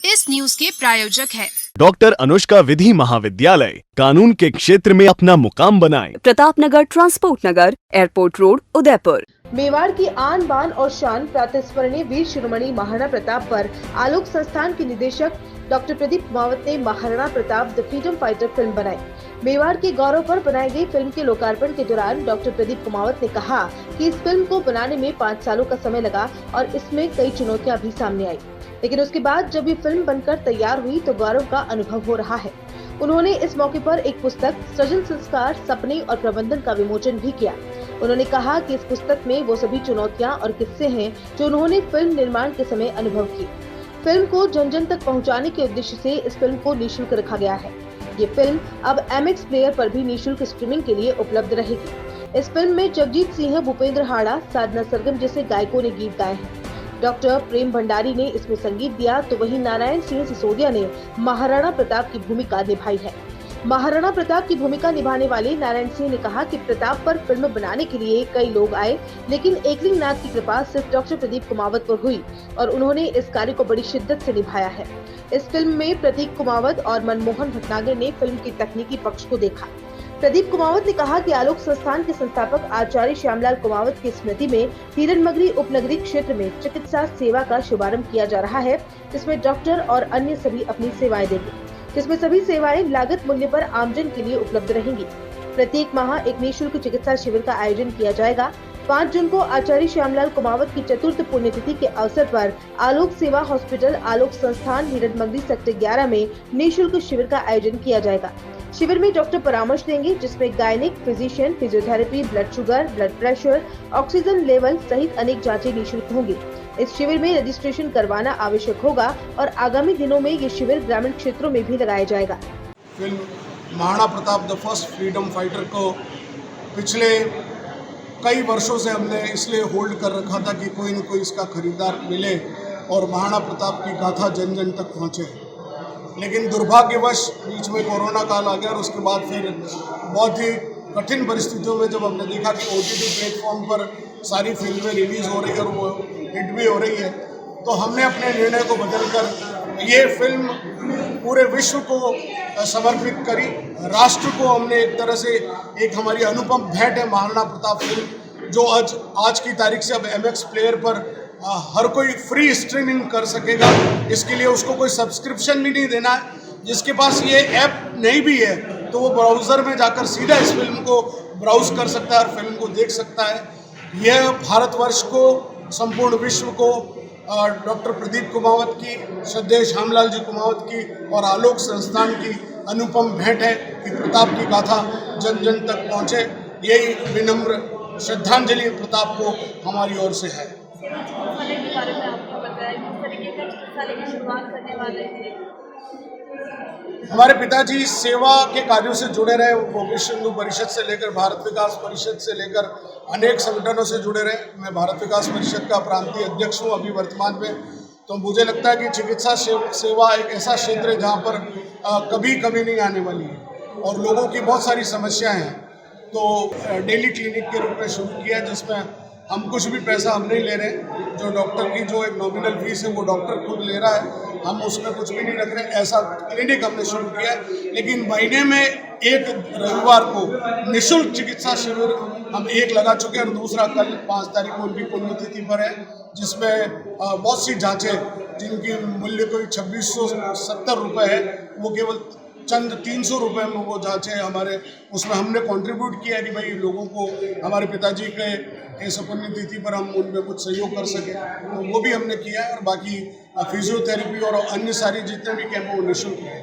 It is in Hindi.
इस न्यूज के प्रायोजक है डॉक्टर अनुष्का विधि महाविद्यालय। कानून के क्षेत्र में अपना मुकाम बनाएं। प्रतापनगर, ट्रांसपोर्ट नगर, एयरपोर्ट रोड, उदयपुर। मेवाड़ की आन बान और शान प्रातस्मरणीय वीर शिरोमणि महाराणा प्रताप पर आलोक संस्थान के निदेशक डॉक्टर प्रदीप कुमावत ने Maharana Pratap the freedom fighter film बनाई। मेवाड़ के गौरव पर बनाई गई फिल्म के लोकार्पण के दौरान डॉक्टर प्रदीप कुमावत ने कहा कि इस फिल्म को बनाने में 5 सालों का समय लगा और इसमें कई चुनौतियां भी सामने आई, लेकिन उसके बाद जब ये फिल्म बनकर तैयार हुई तो गौरव का अनुभव हो रहा है। उन्होंने इस मौके पर एक पुस्तक सृजन संस्कार, सपने और प्रबंधन का विमोचन भी किया। उन्होंने कहा कि इस पुस्तक में वो सभी चुनौतियां और किस्से हैं जो उन्होंने फिल्म निर्माण के समय अनुभव की। फिल्म को जन जन तक पहुंचाने के उद्देश्य से इस फिल्म को निःशुल्क रखा गया है। ये फिल्म अब MX प्लेयर पर भी निःशुल्क स्ट्रीमिंग के लिए उपलब्ध रहेगी। इस फिल्म में जगजीत सिंह, भूपेंद्र हाड़ा, साधना सरगम जैसे गायकों ने गीत गाए हैं। डॉक्टर प्रेम भंडारी ने इसमें संगीत दिया तो वहीं नारायण सिंह सिसोदिया ने महाराणा प्रताप की भूमिका निभाई है। महाराणा प्रताप की भूमिका निभाने वाले नारायण सिंह ने कहा कि प्रताप पर फिल्म बनाने के लिए कई लोग आए, लेकिन एकलिंग नाथ की कृपा सिर्फ डॉक्टर प्रदीप कुमावत पर हुई और उन्होंने इस कार्य को बड़ी शिद्दत से निभाया है। इस फिल्म में प्रतीक कुमावत और मनमोहन भटनागर ने फिल्म की तकनीकी पक्ष को देखा। प्रदीप कुमावत ने कहा कि आलोक संस्थान के संस्थापक आचार्य श्यामलाल कुमावत की स्मृति में हिरणमगरी उपनगरीय क्षेत्र में चिकित्सा सेवा का शुभारंभ किया जा रहा है, जिसमें डॉक्टर और अन्य सभी अपनी सेवाएं देंगे, जिसमें सभी सेवाएं लागत मूल्य पर आमजन के लिए उपलब्ध रहेंगी। प्रत्येक माह एक निःशुल्क चिकित्सा शिविर का आयोजन किया जाएगा। 5 जून को आचार्य श्यामलाल कुमावत की चतुर्थ पुण्यतिथि के अवसर पर आलोक सेवा हॉस्पिटल, आलोक संस्थान, हिरणमगरी सेक्टर 11 में निःशुल्क शिविर का आयोजन किया जाएगा। शिविर में डॉक्टर परामर्श देंगे, जिसमें gynaec, physician, physiotherapy, blood sugar, blood pressure, oxygen level सहित अनेक जांचें निःशुल्क होंगी। इस शिविर में रजिस्ट्रेशन करवाना आवश्यक होगा और आगामी दिनों में ये शिविर ग्रामीण क्षेत्रों में भी लगाया जाएगा। Film Maharana Pratap the first freedom fighter को पिछले कई वर्षों से हमने इसलिए होल्ड कर रखा था कि कोई न कोई इसका खरीदार मिले और महाराणा प्रताप की गाथा जन जन तक पहुँचे, लेकिन दुर्भाग्यवश बीच में कोरोना काल आ गया और उसके बाद फिर बहुत ही कठिन परिस्थितियों में जब हमने देखा कि OTT प्लेटफॉर्म पर सारी फिल्में रिलीज़ हो रही है और वो हिट भी हो रही है, तो हमने अपने निर्णय को बदलकर ये फिल्म पूरे विश्व को समर्पित करी। राष्ट्र को हमने एक तरह से एक हमारी अनुपम भेंट है महाराणा प्रताप फिल्म, जो आज की तारीख से अब MX प्लेयर पर हर कोई फ्री स्ट्रीमिंग कर सकेगा। इसके लिए उसको कोई सब्सक्रिप्शन भी नहीं देना है। जिसके पास ये ऐप नहीं भी है तो वो ब्राउज़र में जाकर सीधा इस फिल्म को ब्राउज़ कर सकता है और फिल्म को देख सकता है। यह भारतवर्ष को, संपूर्ण विश्व को डॉक्टर प्रदीप कुमावत की, श्रद्धेय श्यामलाल जी कुमावत की और आलोक संस्थान की अनुपम भेंट है कि प्रताप की गाथा जन जन तक पहुँचे। यही विनम्र श्रद्धांजलि प्रताप को हमारी ओर से है। के बारे में आपको बताया किस तरीके का चिकित्सालय की शुरुआत करने वाले हैं? हमारे पिताजी सेवा के कार्यों से जुड़े रहे, वो विश्व हिंदू परिषद से लेकर भारत विकास परिषद से लेकर अनेक संगठनों से जुड़े रहे। मैं भारत विकास परिषद का प्रांतीय अध्यक्ष हूँ अभी वर्तमान में। तो मुझे लगता है कि चिकित्सा सेवा एक ऐसा क्षेत्र है जहाँ पर कभी कभी नहीं आने वाली है और लोगों की बहुत सारी समस्याएं हैं। तो डेली क्लिनिक के रूप में शुरू किया, जिसमें हम कुछ भी पैसा हम नहीं ले रहे। जो डॉक्टर की जो एक नॉमिनल फीस है वो डॉक्टर खुद ले रहा है, हम उसमें कुछ भी नहीं रख रहे। ऐसा क्लिनिक हमने शुरू किया है, लेकिन महीने में एक रविवार को निःशुल्क चिकित्सा शिविर हम एक लगा चुके हैं और दूसरा कल 5 तारीख को उनकी पुण्यतिथि पर है, जिसमें बहुत सी जांचें जिनकी मूल्य कोई 2670 रुपये है, वो केवल चंद 300 रुपये में वो जांचें हमारे उसमें हमने कंट्रीब्यूट किया कि भाई लोगों को हमारे पिताजी के इस पुण्यतिथि पर हम उनमें कुछ सहयोग कर सकें, तो वो भी हमने किया है। और बाकी फिजियोथेरेपी और अन्य सारी जितने भी कैंप वो निःशुल्क हैं।